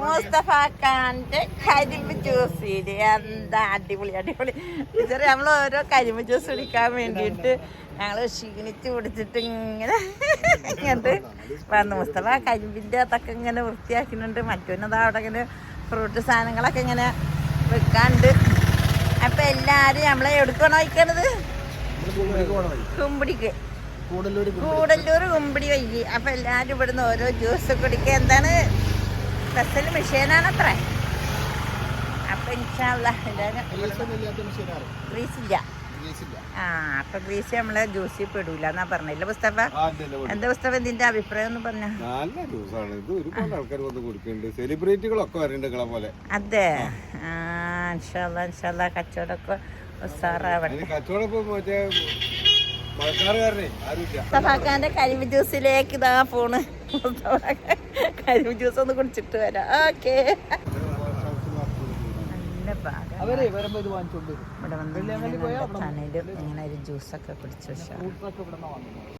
മുസ്തഫാക്കാന്റെ കരിമ്പ് ജ്യൂസ് എന്താ അടിപൊളി അടിപൊളി ടീച്ചറെ. നമ്മൾ ഓരോ കരിമ്പ് ജ്യൂസ് കുടിക്കാൻ വേണ്ടിയിട്ട് ഞങ്ങൾ ക്ഷീണിച്ച് കുടിച്ചിട്ട് ഇങ്ങനത്തെ വന്നു. മുസ്തഫ കരിമ്പിൻ്റെ അതൊക്കെ ഇങ്ങനെ വൃത്തിയാക്കുന്നുണ്ട്. മറ്റൊന്നതാ അവിടെ ഇങ്ങനെ ഫ്രൂട്ട് സാധനങ്ങളൊക്കെ ഇങ്ങനെ വെക്കാണ്ട്. അപ്പൊ എല്ലാരും നമ്മളെ എടുക്കണോ വയ്ക്കണത്? കുമ്പിടിക്ക്, കൂടല്ലൂർ കുമ്പിടി വൈകി. അപ്പൊ എല്ലാരും ഇവിടുന്ന് ഓരോ ജ്യൂസ് കുടിക്കുക. എന്താണ് സ്പെഷ്യൽ മെഷീനാണ് അത്ര. അപ്പൊ ഇൻഷാല്ല എല്ലാരും ഗ്രീസില്ല. അപ്പൊ ഗ്രീസ് നമ്മളെ ജ്യൂസിൽ പെടൂല എന്നാ പറഞ്ഞില്ല മുസ്തഫ? എന്താ മുസ്തഫ ഇതിന്റെ അഭിപ്രായം ഒന്ന് പറഞ്ഞ? അതെ. ഇൻഷാല്ലാ കച്ചവടമൊക്കെ ഉസാറാവട്ടെ. മുസ്തഫാക്കാന്റെ കരിമ്പ് ജ്യൂസിലേക്ക് ഇതാ പോണ്. കരിമ്പ് ജ്യൂസ് ഒന്ന് കുടിച്ചിട്ട് വരാം. ഓക്കെ. ഇവിടെ വന്ന് തണലും ഇങ്ങനെ ഒരു ജ്യൂസൊക്കെ കുടിച്ചു.